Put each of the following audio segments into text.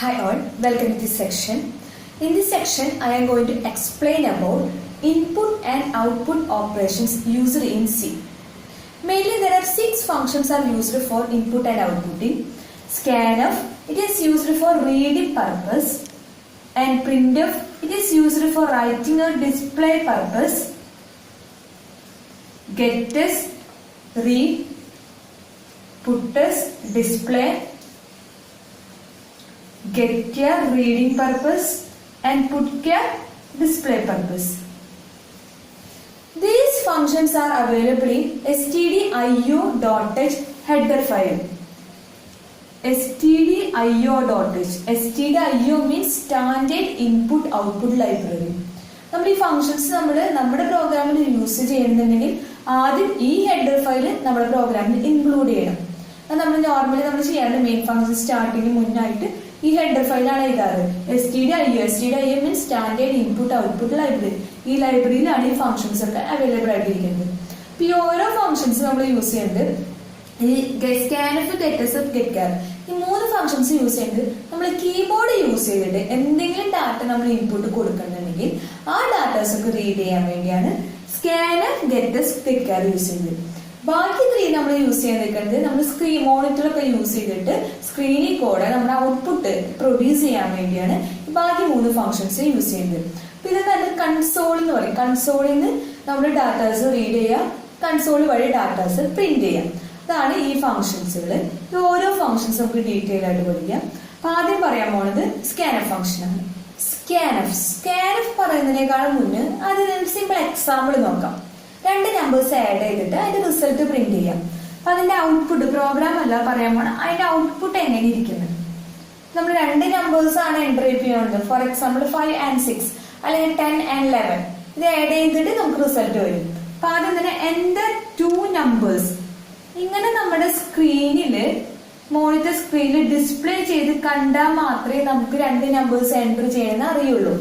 Hi all, welcome to this section. In this section, I am going to explain about input and output operations used in C. Mainly there are 6 functions are used for input and outputting. Scanf, it is used for reading purpose, and printf, it is used for writing or display purpose. GetTest, read, putTest, display, getChar, reading purpose, and putChar, display purpose. These functions are available in stdio.h header file. stdio.h. stdio means standard input output library. നമ്മൾ ഈ functions നമ്മുടെ പ്രോഗ്രാമിൽ use ചെയ്യുന്നുണ്ടെങ്കിൽ ആദ്യം ഈ header file നമ്മുടെ പ്രോഗ്രാമിൽ include ചെയ്യണം. അത് നമ്മൾ നോർമലി ചെയ്യാറുണ്ട്. മെയിൻ ഫംഗ്ഷൻ സ്റ്റാർട്ടിങ്ങിന് മുന്നായിട്ട് ഈ ഹെഡർ ഫയലാണ് എഴുതാറ്. stdio means standard input output library. ഈ ലൈബ്രറിയിലാണ് ഈ ഫംഗ്ഷൻസ് ഒക്കെ അവൈലബിൾ ആയിട്ടിരിക്കുന്നത്. അപ്പൊ ഈ ഓരോ ഫംഗ്ഷൻസ് നമ്മൾ യൂസ് ചെയ്യുന്നത് ഈ scanf, getSub, getChar ഈ 3 ഫംഗ്ഷൻസ് യൂസ് ചെയ്യുന്നത് നമ്മൾ കീബോർഡ് യൂസ് ചെയ്തിട്ട് എന്തെങ്കിലും ഡാറ്റ നമ്മൾ ഇൻപുട്ട് കൊടുക്കുന്നുണ്ടെങ്കിൽ ആ ഡാറ്റാസ് ഒക്കെ റീഡ് ചെയ്യാൻ വേണ്ടിയാണ് scanf, getSub, getChar യൂസ് ചെയ്യുന്നത്. ബാക്കി 3 നമ്മൾ യൂസ് ചെയ്യാൻ നിൽക്കുന്നത് നമ്മൾ മോണിറ്ററൊക്കെ യൂസ് ചെയ്തിട്ട് സ്ക്രീനിൽ കൂടെ നമ്മുടെ ഔട്ട്പുട്ട് പ്രൊഡ്യൂസ് ചെയ്യാൻ വേണ്ടിയാണ് ബാക്കി 3 ഫംഗ്ഷൻസ് യൂസ് ചെയ്യുന്നത്. അപ്പൊ ഇതെന്താണ് കൺസോൾ എന്ന് പറയും. കൺസോളിൽ നിന്ന് നമ്മൾ ഡാറ്റാസ് റീഡ് ചെയ്യാം, കൺസോൾ വഴി ഡാറ്റാസ് പ്രിന്റ് ചെയ്യാം. അതാണ് ഈ ഫംഗ്ഷൻസുകൾ. ഇത് ഓരോ ഫംഗ്ഷൻസ് നമുക്ക് ഡീറ്റെയിൽ ആയിട്ട് പഠിക്കാം. അപ്പൊ ആദ്യം പറയാൻ പോണത് സ്കാനഫ് ഫംഗ്ഷൻ ആണ്. സ്കാനഫ് പറയുന്നതിനേക്കാളും മുന്നേ അതിന് സിമ്പിൾ എക്സാമ്പിൾ നോക്കാം. 2 നമ്പേഴ്സ് ആഡ് ചെയ്തിട്ട് അതിന്റെ റിസൾട്ട് പ്രിന്റ് ചെയ്യാം. അപ്പൊ അതിന്റെ ഔട്ട്പുട്ട് പ്രോഗ്രാം അല്ല പറയാൻ പോണ അതിന്റെ ഔട്ട്പുട്ട് എങ്ങനെ ഇരിക്കുന്നത്. നമ്മൾ 2 നമ്പേഴ്സ് ആണ് എൻ്റർ ചെയ്യുന്നത്. ഫോർ എക്സാമ്പിൾ 5 and 6 അല്ലെങ്കിൽ 10 and 11 ഇത് ആഡ് ചെയ്തിട്ട് നമുക്ക് റിസൾട്ട് വരും. അപ്പൊ ആദ്യം തന്നെ എൻ്റർ 2 നമ്പേഴ്സ് ഇങ്ങനെ നമ്മുടെ സ്ക്രീനില് മോണിറ്റർ സ്ക്രീനിൽ ഡിസ്പ്ലേ ചെയ്ത് കണ്ടാൽ മാത്രമേ നമുക്ക് 2 നമ്പേഴ്സ് എൻ്റർ ചെയ്യുന്ന അറിയുള്ളൂ.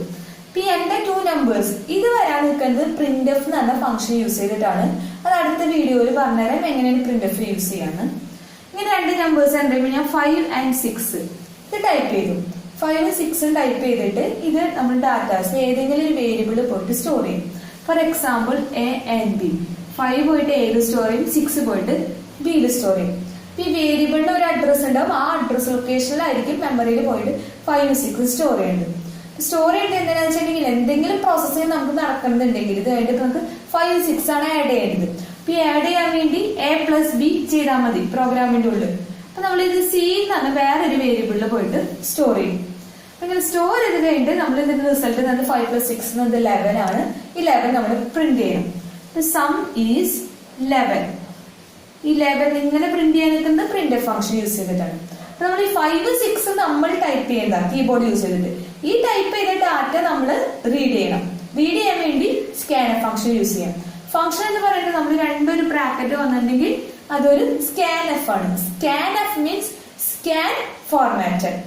ഇപ്പൊ എന്റെ 2 നമ്പേഴ്സ് ഇത് വരാൻ നിൽക്കുന്നത് printf എന്ന് പറഞ്ഞ ഫംഗ്ഷൻ യൂസ് ചെയ്തിട്ടാണ്. അത് അടുത്ത വീഡിയോയിൽ പറഞ്ഞുതരാം എങ്ങനെയാണ് printf യൂസ് ചെയ്യാന്ന്. ഇങ്ങനെ 2 നമ്പേഴ്സ് എൻ്റർ ചെയ്യുമ്പോൾ ഞാൻ 5 and 6 ഇത് ടൈപ്പ് ചെയ്തു. 5 ഉം 6 ഉം ടൈപ്പ് ചെയ്തിട്ട് ഇത് നമ്മൾ ഡാറ്റാസ് ഏതെങ്കിലും ഒരു വേരിയബിൾ പോയിട്ട് സ്റ്റോർ ചെയ്യും. For example A and B. 5 പോയിട്ട് എയിൽ സ്റ്റോർ ചെയ്യും, 6 പോയിട്ട് ബിയിൽ സ്റ്റോർ ചെയ്യും. ഈ വേരിയബിളിന്റെ ഒരു അഡ്രസ് ഉണ്ടാവും. ആ അഡ്രസ് ലൊക്കേഷനിലായിരിക്കും മെമ്മറിയിൽ പോയിട്ട് 5 ഉം 6 ഉം സ്റ്റോർ ചെയ്യുന്നത്. സ്റ്റോർ ചെയ്യേണ്ടത് എന്താണെന്ന് വെച്ചിട്ടുണ്ടെങ്കിൽ എന്തെങ്കിലും പ്രോസസ്സിങ് നമുക്ക് നടക്കുന്നുണ്ടെങ്കിൽ ഇത് കഴിഞ്ഞിട്ട് നമുക്ക് 5 ഉം 6 ആണ് ആഡ് ചെയ്യേണ്ടത്. അപ്പൊ ഈ ആഡ് ചെയ്യാൻ വേണ്ടി A+B ചെയ്താൽ മതി പ്രോഗ്രാമിന്റെ ഉള്ളിൽ. അപ്പൊ നമ്മൾ ഇത് C എന്ന് പറഞ്ഞ വേറൊരു വേരിയബിളിൽ പോയിട്ട് സ്റ്റോർ ചെയ്യും. അങ്ങനെ സ്റ്റോർ ചെയ്ത് കഴിഞ്ഞിട്ട് നമ്മൾ ഇതിന്റെ റിസൾട്ട് 5 + 6 എന്നത് 11 ആണ്. ഈ 11 നമ്മൾ പ്രിന്റ് ചെയ്യണം. Some is 11. ഈ 11 ഇങ്ങനെ പ്രിന്റ് ചെയ്യാൻ നിൽക്കുന്നത് printf ഫംഗ്ഷൻ യൂസ് ചെയ്തിട്ടാണ്. അപ്പൊ നമ്മൾ ഈ 5 ഉം 6 ഉം നമ്മൾ ടൈപ്പ് ചെയ്യേണ്ട കീബോർഡ് യൂസ് ചെയ്തിട്ട് ഈ ടൈപ്പ് ചെയ്ത ഡാറ്റ നമ്മൾ റീഡ് ചെയ്യണം. റീഡ് ചെയ്യാൻ വേണ്ടി സ്കാനഫ് ഫംഗ്ഷൻ യൂസ് ചെയ്യാം. ഫംഗ്ഷൻ എന്ന് പറയുന്നത് നമ്മൾ രണ്ടൊരു ബ്രാക്കറ്റ് വന്നിട്ടുണ്ടെങ്കിൽ അതൊരു സ്കാനഫ് ആണ്. സ്കാനഫ് മീൻസ് സ്കാൻ ഫോർമാറ്റഡ്.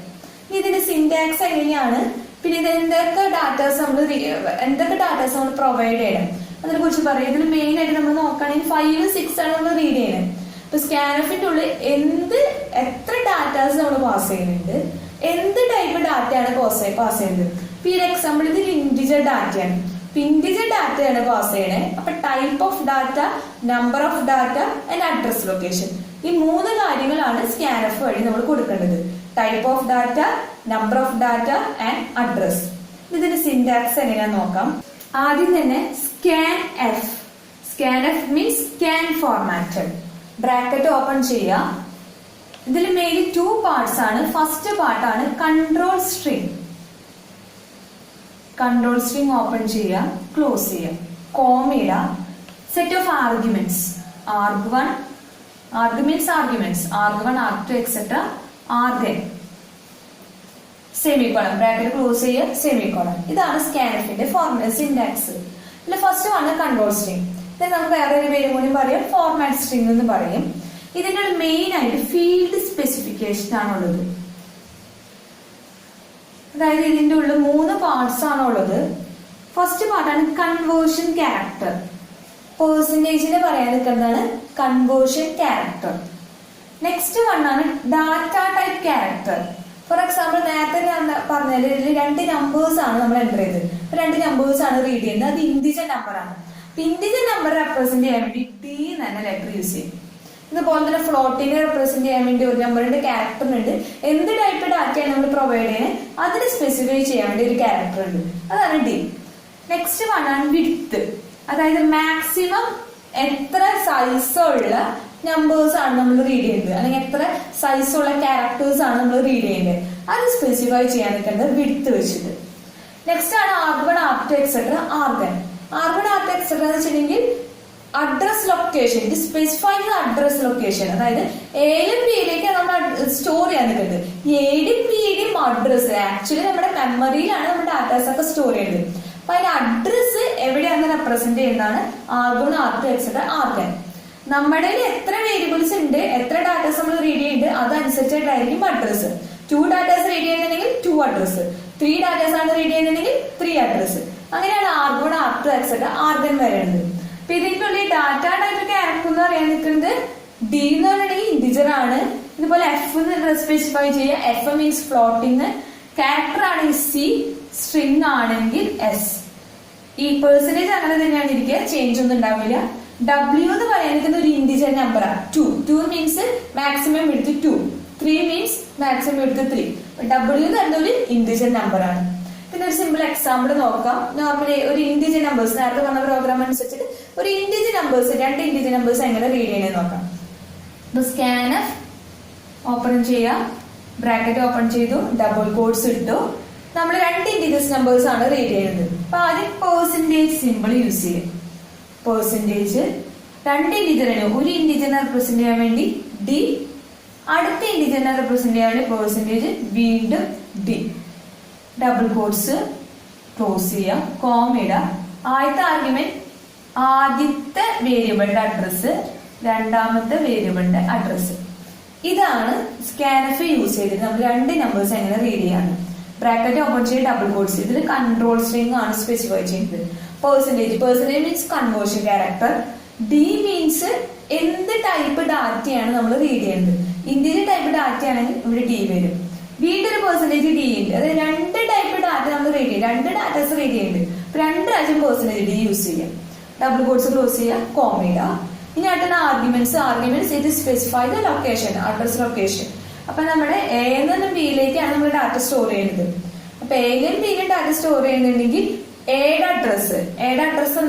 ഇതിന്റെ സിന്റാക്സ് എങ്ങനെയാണ്, പിന്നെ ഇത് എന്തൊക്കെ ഡാറ്റാസ് നമ്മൾ പ്രൊവൈഡ് ചെയ്യണം അതിനെ കുറിച്ച് പറയാം. ഇതിൽ മെയിൻ ആയിട്ട് നമ്മൾ നോക്കുകയാണെങ്കിൽ 5 ഉം 6 ആണ് നമ്മൾ റീഡ് ചെയ്യണം. ഇപ്പൊ സ്കാനഫിന്റെ ഉള്ളിൽ എത്ര ഡാറ്റാസ് നമ്മൾ പാസ് ചെയ്യുന്നുണ്ട്, എന്ത് ടൈപ്പ് ഡാറ്റയാണ് പാസ് ചെയ്യുന്നത്. ഇപ്പൊ ഈ എക്സാമ്പിൾ ഇത് ഇന്റിജർ ഡാറ്റയാണ്. ഇന്റിജർ ഡാറ്റയാണ് പാസ് ചെയ്യണേ. അപ്പൊ type of data, number of data and address location, ഈ 3 കാര്യങ്ങളാണ് സ്കാനഫ് വഴി നമ്മൾ കൊടുക്കേണ്ടത്. Type of data, number of data and address. ഇതിന്റെ സിന്റാക്സ് എങ്ങനെയാന്ന് നോക്കാം. ആദ്യം തന്നെ scanf means scan formatted. Bracket open ചെയ്യാം. ഇതിൽ മെയിൻ 2 പാർട്സ് ആണ്. ഫസ്റ്റ് പാർട്ടാണ് control string. Control string open ചെയ്യാം, ക്ലോസ് ചെയ്യാം, കോമയിട, set of arguments arg1, arguments arg1, arg2 etc. argn, semicolon, bracket close ചെയ്യുക, സെമിക്കോളൻ. ഇതാണ് സ്കാനഫിന്റെ സിന്റാക്സ്. ഇതിൽ ഫസ്റ്റ് വണ് കൺട്രോൾ സ്ട്രിംഗ്. ഇത് നമുക്ക് വേറൊരു പേര് കൂടി പറയാം, ഫോർമാറ്റ് സ്ട്രിംഗ് എന്ന് പറയും. ഇതിന്റെ മെയിൻ ആയിട്ട് ഫീൽഡ് സ്പെസിഫിക്കേഷൻ ആണുള്ളത്. അതായത് ഇതിന്റെ ഉള്ളിൽ 3 പാർട്സ് ആണുള്ളത്. ഫസ്റ്റ് പാർട്ടാണ് കൺവേർഷൻ ക്യാരക്ടർ. പെർസെന്റേജിനെ പറയാൻ നിൽക്കുന്നതാണ് കൺവേർഷൻ ക്യാരക്ടർ. നെക്സ്റ്റ് വൺ ആണ് data type character. For example നേരത്തെ ഞാൻ പറഞ്ഞാൽ ഇതിൽ 2 നമ്പേഴ്സ് ആണ് നമ്മൾ എൻ്റർ ചെയ്തത്. 2 നമ്പേഴ്സ് ആണ് റീഡ് ചെയ്യുന്നത്. അത് ഇൻഡിജർ നമ്പർ ആണ്. ഇൻഡിജർ നമ്പർ റെപ്രസെന്റ് ചെയ്യാൻ വേണ്ടി ടി എന്ന ലെറ്റർ യൂസ് ചെയ്യും. ഇതുപോലെ തന്നെ ഫ്ലോട്ടിനെ റെപ്രസെന്റ് ചെയ്യാൻ വേണ്ടി ഒരു നമ്പറിന്റെ ക്യാരക്ടർ ഉണ്ട്. എന്ത് ടൈപ്പ് ഡാറ്റയാണ് നമ്മൾ പ്രൊവൈഡ് ചെയ്യുന്നത് അതിന് സ്പെസിഫൈ ചെയ്യാൻ വേണ്ടി ഒരു ക്യാരക്ടർ ഉണ്ട്. അതാണ് ഡി. നെക്സ്റ്റ് വൺ ആണ് വിഡ്ത്ത്. അതായത് മാക്സിമം എത്ര സൈസുള്ള നമ്പേഴ്സ് ആണ് നമ്മൾ റീഡ് ചെയ്യുന്നത്, അല്ലെങ്കിൽ എത്ര സൈസുള്ള ക്യാരക്ടേഴ്സ് ആണ് നമ്മൾ റീഡ് ചെയ്യുന്നത്, അത് സ്പെസിഫൈ ചെയ്യാൻ നിൽക്കുന്നത് വിഡ്ത്ത് വെച്ചിട്ട്. നെക്സ്റ്റ് ആണ് R1 R2 etcetera argan. R1 R2 etcetera എന്ന് വെച്ചിട്ടുണ്ടെങ്കിൽ അഡ്രസ് ലൊക്കേഷൻ, ഇത് സ്പെസിഫൈ അഡ്രസ് ലൊക്കേഷൻ. അതായത് എയും ബിയിലേക്ക് നമ്മൾ സ്റ്റോർ ചെയ്യാൻ നിൽക്കുന്നത്. എയുടെയും ബിയുടെയും അഡ്രസ് ആക്ച്വലി നമ്മുടെ മെമ്മറിയിലാണ് നമ്മുടെ ഡാറ്റാസ് ഒക്കെ സ്റ്റോർ ചെയ്യുന്നത്. അപ്പൊ അതിന്റെ അഡ്രസ് എവിടെയാണെന്ന് റെപ്രസെന്റ് ചെയ്യുന്നതാണ് R1 R2 എക്സെട്ര ആർഗൻ. നമ്മുടെ എത്ര വേരിയബിൾസ് ഉണ്ട്, എത്ര ഡാറ്റാസ് നമ്മൾ റീഡ് ചെയ്യുന്നുണ്ട്, അതനുസരിച്ചിട്ടായിരിക്കും അഡ്രസ്. 2 ഡാറ്റാസ് റീഡ് ചെയ്യുന്നുണ്ടെങ്കിൽ 2 അഡ്രസ്, 3 ഡാറ്റാസ് ആണ് റീഡ് ചെയ്യുന്നുണ്ടെങ്കിൽ 3 അഡ്രസ്. അങ്ങനെയാണ് R1 R2 എക്സെട്ര ആർഗൻ വരുന്നത്. അപ്പൊ ഇതിനുള്ളിൽ ഡാറ്റ ടൈപ്പ് ക്യാരക്ടർ എന്ന് പറയാൻ നിൽക്കുന്നത് ഡി എന്ന് പറഞ്ഞിട്ടുണ്ടെങ്കിൽ ഇൻഡിജർ ആണ്. ഇതുപോലെ എഫ് സ്പെസിഫൈ ചെയ്യുക. F means floating. ക്യാരക്ടർ ആണെങ്കിൽ സി, സ്ട്രിങ് ആണെങ്കിൽ എസ്. ഈ പെർസെന്റേജ് അങ്ങനെ തന്നെയാണ് ഇരിക്കുക, ചേഞ്ച് ഒന്നും ഉണ്ടാവില്ല. ഡബ്ല്യു എന്ന് പറയാൻ ഒരു ഇൻഡിജർ നമ്പറാണ് 2. 2 മീൻസ് മാക്സിമം എടുത്ത് 2. 3 മീൻസ് മാക്സിമം എടുത്ത് 3. ഡബ്ല്യു എന്ന് പറയുന്നത് ഒരു ഇൻഡിജർ നമ്പറാണ്. പിന്നെ ഒരു സിമ്പിൾ എക്സാമ്പിൾ നോക്കാം. നോർമലി ഒരു ഇൻഡിജർ നമ്പേഴ്സ് നേരത്തെ പറഞ്ഞ പ്രോഗ്രാം അനുസരിച്ചിട്ട് ഒരു ഇൻഡിജർ നമ്പേഴ്സ്, 2 ഇൻഡിജർ നമ്പേഴ്സ് എങ്ങനെ റീഡ് ചെയ്യണമെന്ന് നോക്കാം. ഇപ്പൊ സ്കാനഫ് ഓപ്പൺ ചെയ്യാം, ബ്രാക്കറ്റ് ഓപ്പൺ ചെയ്തു, ഡബിൾ കോഡ്സ് ഇട്ടു. നമ്മൾ 2 ഇൻഡിജേഴ്സ് നമ്പേഴ്സ് ആണ് റീഡ് ചെയ്യുന്നത്. അപ്പൊ ആദ്യം പെർസെന്റേജ് സിമ്പിൾ യൂസ് ചെയ്യും. പെർസെന്റേജ് 2 ഇൻഡിജറിന്, ഒരു ഇൻഡിജറിനെ റെപ്രസെന്റ് ചെയ്യാൻ വേണ്ടി ഡി, അടുത്ത ഇൻഡിജറിനെ റെപ്രസെന്റ് ചെയ്യാൻ വേണ്ടി പെർസെന്റേജ്, വീണ്ടും ഡി. ഡബിൾ കോഡ്സ് ക്ലോസ് ചെയ്യാം, കോമ ഇടാം. ആദ്യത്തെ ആർഗ്യുമെന്റ് ആദ്യത്തെ വേരിയബിളിന്റെ അഡ്രസ്, രണ്ടാമത്തെ വേരിയബിളിന്റെ അഡ്രസ്. ഇതാണ് സ്കാനഫ് യൂസ് ചെയ്തിട്ട് നമ്മൾ 2 നമ്പേഴ്സ് എങ്ങനെ റീഡ് ചെയ്യാന്ന്. ബ്രാക്കറ്റ് ഓപ്പൺ ചെയ്ത് ഡബിൾ കോഡ്സ്. ഇതിൽ കൺട്രോൾ സ്ട്രിംഗ് ആണ് സ്പെസിഫൈ ചെയ്യുന്നത്. Percentage means conversion character. D means എന്ത് ടൈപ്പ് ഡാറ്റയാണ് നമ്മൾ റീഡ് ചെയ്യുന്നത്. ഇന്ത്യയിലെ ടൈപ്പ് ഡാറ്റ ആണെങ്കിൽ ഇവിടെ ഡി വരും. വീണ്ടും ഒരു പെർസെന്റേജ് ഡി ഉണ്ട്. അതായത് 2 ടൈപ്പ് ഡാറ്റ നമ്മൾ റീഡ് ചെയ്യും, 2 ഡാറ്റാസ് റീഡ് ചെയ്യുന്നുണ്ട്. 2 പ്രാവശ്യം പെർസെന്റേജ് ഡി യൂസ് ചെയ്യാം. ഡബിൾ കോഡ്സ് ക്ലോസ് ചെയ്യാം, കോമ ഇടാം. ഇനി അടുത്ത ആർഗ്യുമെന്റ്സ് ഇത് specify the location, address location. അപ്പൊ നമ്മുടെ എ എന്നും ബിയിലേക്കാണ് നമ്മൾ ഡാറ്റ സ്റ്റോർ ചെയ്യുന്നത്. അപ്പൊ എയിലും ബിയിലും ഡാറ്റ സ്റ്റോർ ചെയ്യുന്നുണ്ടെങ്കിൽ എയുടെ അഡ്രസ്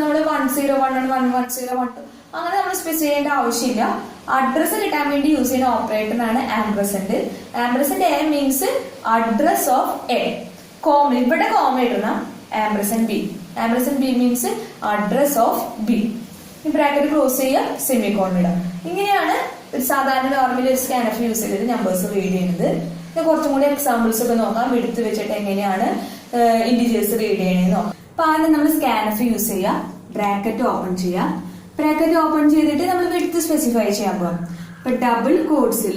നമ്മൾ 101 11012 അങ്ങനെ നമ്മൾ സ്പെസിഫൈ ചെയ്യേണ്ട ആവശ്യമില്ല. അഡ്രസ് കിട്ടാൻ വേണ്ടി യൂസ് ചെയ്യുന്ന ഓപ്പറേറ്ററാണ് ampersand. Ampersand A means address of A. Comma ഇവിടെ കോമ ഇടണം. Ampersand B means address of B. ഈ ബ്രാക്കറ്റ് ക്ലോസ് ചെയ്യുക, സെമിക്കോൺ ഇടാം. ഇങ്ങനെയാണ് ഒരു സാധാരണ നോർമലി ഒരു സ്കാനഫ് യൂസ് ചെയ്തിട്ട് നമ്പേഴ്സ് റീഡ് ചെയ്യുന്നത്. കുറച്ചും കൂടി എക്സാമ്പിൾസ് ഒക്കെ നോക്കാം, എടുത്ത് വെച്ചിട്ട് എങ്ങനെയാണ് ഇൻഡിജേഴ്സ് റീഡ് ചെയ്യണേന്ന് നോക്കാം. അപ്പൊ ആദ്യം നമ്മൾ സ്കാനഫ് യൂസ് ചെയ്യാം. ബ്രാക്കറ്റ് ഓപ്പൺ ചെയ്യാം. ബ്രാക്കറ്റ് ഓപ്പൺ ചെയ്തിട്ട് നമ്മൾ വിഡ്ത്ത് സ്പെസിഫൈ ചെയ്യാൻ പോകാം. ഇപ്പൊ ഡബിൾ കോഡ്സിൽ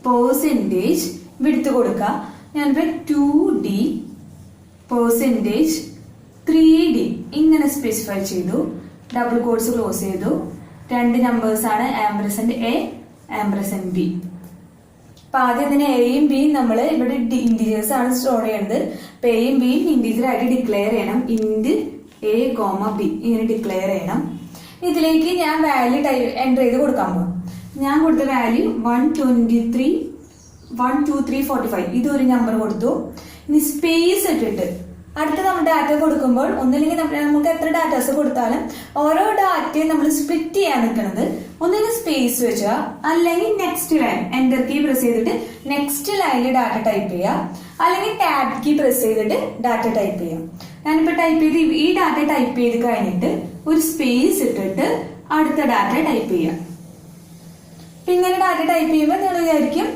പെർസെന്റേജ് വിഡ്ത്ത് കൊടുക്കുക. ഞാനിപ്പോ 2D പെർസെന്റേജ് 3D ഇങ്ങനെ സ്പെസിഫൈ ചെയ്തു. ഡബിൾ കോഡ്സ് ക്ലോസ് ചെയ്തു. 2 നമ്പേഴ്സ് ആണ് ആംപർസെന്റ് എ, ആംപർസെന്റ് ബി. അപ്പൊ ആദ്യം തന്നെ എയും ബിയും നമ്മൾ ഇവിടെ ഇൻഡിജേഴ്സ് ആണ് സ്റ്റോർ ചെയ്യുന്നത്. അപ്പൊ എയും ബിയും ഇൻഡിജർ ആയിട്ട് ഡിക്ലെയർ ചെയ്യണം. ഇൻഡ് എ കോമ ബി ഇങ്ങനെ ഡിക്ലെയർ ചെയ്യണം. ഇതിലേക്ക് ഞാൻ വാല്യൂ എൻ്റർ ചെയ്ത് കൊടുക്കാൻ പോകും. ഞാൻ കൊടുത്ത വാല്യൂ 123 12345 ഇതൊരു നമ്പർ കൊടുത്തു. ഇനി സ്പേസ് ഇട്ടിട്ട് അടുത്ത നമ്മൾ ഡാറ്റ കൊടുക്കുമ്പോൾ ഒന്നില്ലെങ്കിൽ നമുക്ക് എത്ര ഡാറ്റാസ് കൊടുത്താലും ഓരോ ഡാറ്റയും നമ്മൾ സ്പ്ലിറ്റ് ചെയ്യാൻ നിൽക്കുന്നത് ഒന്നില്ലെങ്കിൽ സ്പേസ് വെക്കുക, അല്ലെങ്കിൽ next line enter key press ചെയ്തിട്ട് നെക്സ്റ്റ് ലൈനിൽ ഡാറ്റ ടൈപ്പ് ചെയ്യുക, അല്ലെങ്കിൽ ടാബ് കീ പ്രസ് ചെയ്തിട്ട് ഡാറ്റ ടൈപ്പ് ചെയ്യാം. ഞാനിപ്പോ ടൈപ്പ് ചെയ്ത് ഈ ഡാറ്റ ടൈപ്പ് ചെയ്ത് കഴിഞ്ഞിട്ട് ഒരു സ്പേസ് ഇട്ടിട്ട് അടുത്ത ഡാറ്റ ടൈപ്പ് ചെയ്യാം. ഇങ്ങനെ ഡാറ്റ ടൈപ്പ് ചെയ്യുമ്പോൾ നിങ്ങൾ വിചാരിക്കും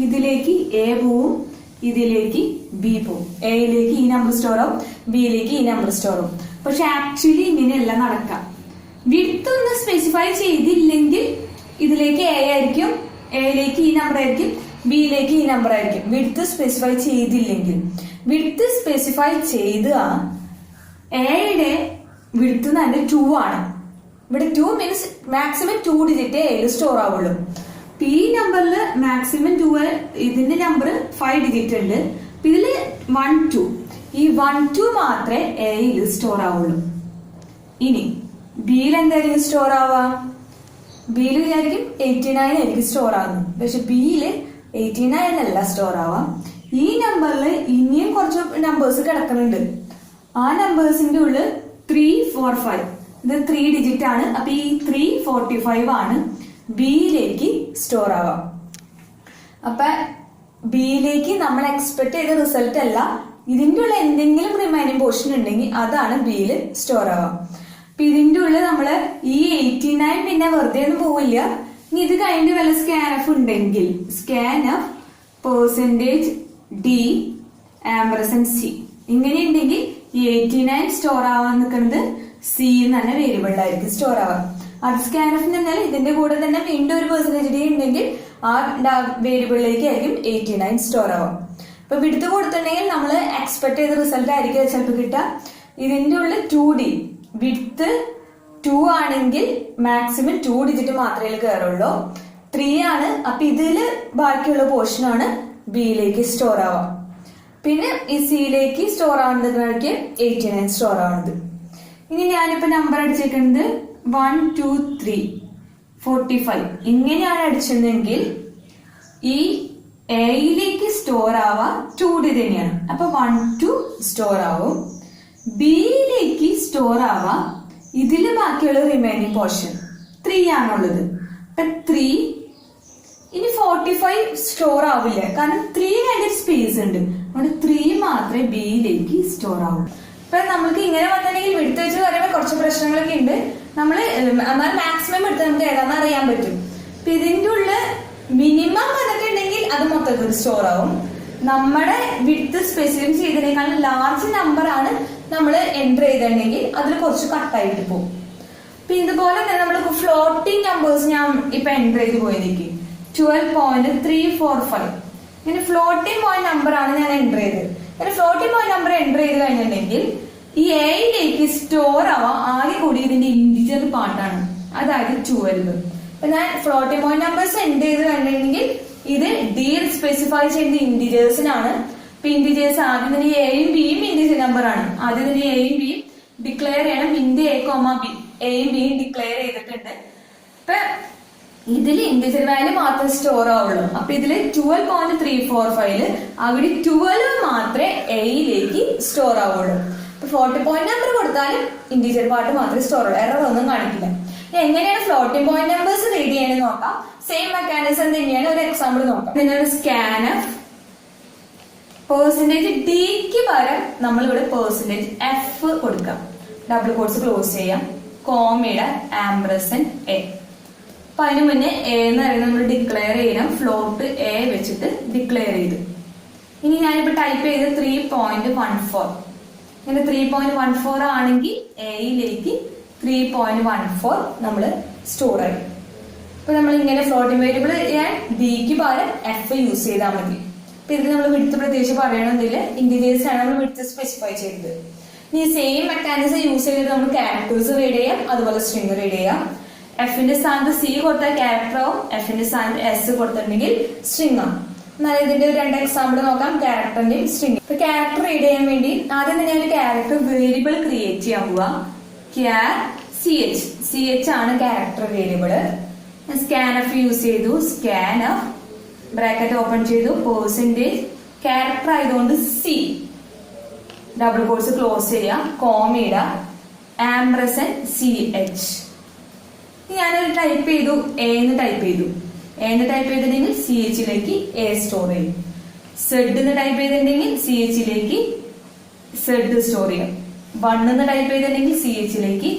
ഇതിലേക്ക് എ പോവും, ഇതിലേക്ക് ബി പോവും. എയിലേക്ക് ഈ നമ്പർ സ്റ്റോർ ആവും, ബിയിലേക്ക് ഈ നമ്പർ സ്റ്റോർ ആവും. പക്ഷെ ആക്ച്വലി ഇങ്ങനെയല്ല നടക്കാം. വിഡ്ത്ത് ഒന്ന് സ്പെസിഫൈ ചെയ്തില്ലെങ്കിൽ ഇതിലേക്ക് എ ആയിരിക്കും, എയിലേക്ക് ഈ നമ്പർ ആയിരിക്കും, ബിയിലേക്ക് ഈ നമ്പർ ആയിരിക്കും. വിഡ്ത്ത് സ്പെസിഫൈ ചെയ്തില്ലെങ്കിൽ, വിഡ്ത്ത് സ്പെസിഫൈ ചെയ്ത് എയുടെ വിഡ്ത്ത് തന്നെ 2 ആണ്. ഇവിടെ 2 മീൻസ് മാക്സിമം 2 ഡിജിറ്റ് എയിൽ സ്റ്റോർ ആവുള്ളൂ. ഈ നമ്പറിൽ മാക്സിമം 12, ഇതിന്റെ നമ്പർ 5 ഡിജിറ്റ് ഉണ്ട്. ഇതില് 1 2, ഈ 1 2 മാത്രമേ എയിൽ സ്റ്റോർ ആവുള്ളൂ. ഇനി ബിയിൽ എന്തായിരിക്കും സ്റ്റോർ ആവാം? ബിയിൽ വിചാരിക്കും 89 ആയിരിക്കും സ്റ്റോർ ആവുന്നത്. പക്ഷെ ബിയില് 89 അല്ല സ്റ്റോർ ആവാം. ഈ നമ്പറിൽ ഇനിയും കുറച്ച് നമ്പേഴ്സ് കിടക്കുന്നുണ്ട്. ആ നമ്പേഴ്സിന്റെ ഉള്ളിൽ 3 4 5, ഇത് 3 ഡിജിറ്റ് ആണ്. അപ്പൊ ഈ 345 ആണ് ബിയിലേക്ക് സ്റ്റോർ ആവാം. അപ്പൊ ബിയിലേക്ക് നമ്മൾ എക്സ്പെക്ട് ചെയ്ത റിസൾട്ട് അല്ല, ഇതിന്റെ ഉള്ള എന്തെങ്കിലും റിമൈനിങ് പോർഷൻ ഉണ്ടെങ്കിൽ അതാണ് ബിയിൽ സ്റ്റോർ ആവാം. അപ്പൊ ഇതിന്റെ ഉള്ളിൽ നമ്മള് ഈ 89 പിന്നെ വെറുതെ ഒന്നും പോവില്ല. ഇനി ഇത് കഴിഞ്ഞ് വല്ല സ്കാൻ എഫ് ഉണ്ടെങ്കിൽ scan F percentage D ampersand C ഇങ്ങനെ ഉണ്ടെങ്കിൽ ഈ 89 സ്റ്റോർ ആവാൻ നിൽക്കുന്നത് സി എന്ന് തന്നെ വേരിയബിളിലായിരിക്കും സ്റ്റോർ ആവാം. അത് സ്കാൻ എഫ് എന്നാൽ ഇതിന്റെ കൂടെ തന്നെ വീണ്ടും ഒരു പെർസെന്റേജ് ഡി ഉണ്ടെങ്കിൽ ആ വേരിയബിളിലേക്ക് ആയിരിക്കും 89 സ്റ്റോർ ആവാം. ഇപ്പൊ വിടുത്ത് കൊടുത്തിട്ടുണ്ടെങ്കിൽ നമ്മൾ എക്സ്പെക്ട് ചെയ്ത റിസൾട്ട് ആയിരിക്കും ചിലപ്പോൾ കിട്ടുക. ഇതിന്റെ ഉള്ളിൽ 2D വിഡ്ത്ത് 2 ആണെങ്കിൽ മാക്സിമം 2 ഡിജിറ്റ് മാത്രമേ കയറുള്ളൂ. 3 ആണ്. അപ്പൊ ഇതില് ബാക്കിയുള്ള പോർഷൻ ആണ് ബിയിലേക്ക് സ്റ്റോർ ആവാം. പിന്നെ ഈ സിയിലേക്ക് സ്റ്റോർ ആവുന്നതിന് 89 സ്റ്റോർ ആവുന്നത്. ഇനി ഞാനിപ്പോ നമ്പർ അടിച്ചേക്കുന്നത് 1 2 3 45 ഇങ്ങനെയാണ് അടിച്ചതെങ്കിൽ ഈ എയിലേക്ക് സ്റ്റോർ ആവാൻ 2D തന്നെയാണ്. അപ്പൊ 1 2 സ്റ്റോർ ആവും. ബിയിലേക്ക് സ്റ്റോർ ആവാൻ ഇതില് ബാക്കിയുള്ള റിമൈനിങ് പോർഷൻ 3 ആണുള്ളത്. അപ്പൊ 3 ഇനി 45 സ്റ്റോർ ആവില്ല, കാരണം 3 കഴിഞ്ഞ സ്പേസ് ഉണ്ട്. അതുകൊണ്ട് 3 മാത്രമേ ബിയിലേക്ക് സ്റ്റോർ ആവൂ. ഇപ്പൊ നമുക്ക് ഇങ്ങനെ വന്നിട്ടുണ്ടെങ്കിൽ എടുത്തു വെച്ച് പറയുമ്പോൾ കുറച്ച് പ്രശ്നങ്ങളൊക്കെ ഉണ്ട്. നമ്മള് എന്നാൽ മാക്സിമം എടുത്ത് നമുക്ക് ഏതാണെന്ന് അറിയാൻ പറ്റും. അപ്പൊ ഇതിന്റെ ഉള്ളിൽ മിനിമം വന്നിട്ടുണ്ടെങ്കിൽ അത് മൊത്തത്തിൽ സ്റ്റോർ ആവും. നമ്മുടെ വിഡ്ത്ത് സ്പെസിഫൈ ചെയ്തതിനേക്കാളും ലാർജ് നമ്പർ ആണ് നമ്മൾ എൻ്റർ ചെയ്തിട്ടുണ്ടെങ്കിൽ അതിൽ കുറച്ച് കട്ടായിട്ട് പോകും. അപ്പൊ ഇതുപോലെ തന്നെ നമ്മൾ ഫ്ലോട്ടിംഗ് നമ്പേഴ്സ് ഞാൻ ഇപ്പൊ എൻ്റർ ചെയ്ത് പോയതേക്ക് 12.345 ഇങ്ങനെ ഫ്ലോട്ടിംഗ് പോയിന്റ് നമ്പർ ആണ് ഞാൻ എൻ്റർ ചെയ്തത്. ഇങ്ങനെ ഫ്ലോട്ടിംഗ് പോയിന്റ് നമ്പർ എൻ്റർ ചെയ്ത് കഴിഞ്ഞിട്ടുണ്ടെങ്കിൽ ഈ എയിലേക്ക് സ്റ്റോർ ആവാൻ ആകെ കൂടി ഇതിന്റെ ഇൻഡിജർ പാർട്ടാണ്, അതായത് 12. അപ്പൊ ഞാൻ ഫ്ലോട്ടിംഗ് പോയിന്റ് നമ്പേഴ്സ് എൻ്റർ ചെയ്ത് കഴിഞ്ഞിട്ടുണ്ടെങ്കിൽ ഇത് ഡിയിൽ സ്പെസിഫൈ ചെയ്യുന്ന ഇന്റിജേഴ്സിനാണ്. ഇപ്പൊ ഇന്റിജേഴ്സ് ആദ്യം തന്നെ എയും ബിയും ഇന്റിജർ നമ്പർ ആണ്. ആദ്യം തന്നെ എയും ബിയും ഡിക്ലെയർ ചെയ്യണം. ഇന്ത്യ എ കോമ ബി എയും ബിയും ഡിക്ലെയർ ചെയ്തിട്ടുണ്ട്. ഇപ്പൊ ഇതിൽ ഇന്റിജർ വാല്യൂ മാത്രമേ സ്റ്റോർ ആവുള്ളൂ. അപ്പൊ ഇതില് 12.345 അവിടെ 12 മാത്രമേ എയിലേക്ക് സ്റ്റോർ ആവുള്ളൂ. ഇപ്പൊ 40 പോയിന്റ് നമ്പർ കൊടുത്താലും ഇന്റിജർ പാർട്ട് മാത്രമേ സ്റ്റോർ ഉള്ളൂ, എറർ ഒന്നും കാണിക്കില്ല. എങ്ങനെയാണ് ഫ്ലോട്ടിംഗ് പോയിന്റ് നമ്പേഴ്സ് റീഡ് ചെയ്യണമെന്ന് നോക്കാം. സെയിം മെക്കാനിസം തന്നെയാണ്. ഒരു എക്സാമ്പിൾ നോക്കാം. പിന്നെ ഒരു സ്കാൻ എഫ് പെർസെന്റേജ് ഡിക്ക് പകരം നമ്മൾ ഇവിടെ പെർസെന്റേജ് എഫ് കൊടുക്കാം. ഡബിൾ കോട്ട്സ് ക്ലോസ് ചെയ്യാം. കോമയുടെ ആംബ്രസെന്റ് എ. അപ്പൊ അതിന് മുന്നേ എ എന്ന് പറയുന്നത് നമ്മൾ ഡിക്ലെയർ ചെയ്യണം. ഫ്ലോട്ട് എ വെച്ചിട്ട് ഡിക്ലെയർ ചെയ്ത്. ഇനി ഞാനിപ്പോ ടൈപ്പ് ചെയ്ത് 3.14 ഇങ്ങനെ 3.14 ആണെങ്കിൽ എയിലേക്ക് 3.14 നമ്മൾ സ്റ്റോർ ആയി. അപ്പൊ നമ്മൾ ഇങ്ങനെ ഫ്ലോട്ടിംഗ് വേരിയബിൾ ഞാൻ ഡിക്ക് പകരം എഫ് യൂസ് ചെയ്താൽ മതി. അപ്പൊ ഇതിൽ നമ്മൾ വിഡ്ത്ത് പ്രത്യേകിച്ച് പറയണമെന്നില്ല, ഇന്റിജേഴ്സ് ആണ് നമ്മൾ വിഡ്ത്ത് സ്പെസിഫൈ ചെയ്തത്. ഇനി സെയിം മെക്കാനിസം യൂസ് ചെയ്തിട്ട് നമ്മൾ ക്യാരക്ടേഴ്സ് റീഡ് ചെയ്യാം, അതുപോലെ സ്ട്രിംഗ് റീഡ് ചെയ്യാം. എഫിന്റെ സ്ഥാനത്ത് സി കൊടുത്താൽ ക്യാരക്ടർ ആവും, എഫിന്റെ സ്ഥാനത്ത് എസ് കൊടുത്തിട്ടുണ്ടെങ്കിൽ സ്ട്രിംഗ് ആണ്. എന്നാൽ ഇതിന്റെ രണ്ട് എക്സാമ്പിൾ നോക്കാം, ക്യാരക്ടറിന്റെയും സ്ട്രിംഗ്. ഇപ്പൊ ക്യാരക്ടർ റീഡ് ചെയ്യാൻ വേണ്ടി ആദ്യം തന്നെ ഒരു ക്യാരക്ടർ വേരിയബിൾ ക്രിയേറ്റ് ചെയ്യാൻ പോവാ. സി എച്ച് ആണ് character variable. Scan F use ചെയ്തു. സ്കാൻ എഫ് ബ്രാക്കറ്റ് ഓപ്പൺ ചെയ്തു. പെർസെന്റേജ് ക്യാരക്ടർ ആയതുകൊണ്ട് സി ഡബിൾ കോട്ട്സ് ക്ലോസ് ചെയ്യാം. കോമയുടെ ആംബ്രസെന്റ് സി എച്ച്. ഞാനൊരു ടൈപ്പ് ചെയ്തു, എ എന്ന് ടൈപ്പ് ചെയ്തു. എ എന്ന് ടൈപ്പ് ചെയ്തിട്ടുണ്ടെങ്കിൽ സി എച്ചിലേക്ക് എ സ്റ്റോർ ചെയ്യും. സെഡ് എന്ന് ടൈപ്പ് ചെയ്തിട്ടുണ്ടെങ്കിൽ സി എച്ചിലേക്ക് സെഡ് സ്റ്റോർ ചെയ്യും. 1 എന്ന് ടൈപ്പ് ചെയ്തിട്ടുണ്ടെങ്കിൽ സി എച്ചിലേക്ക്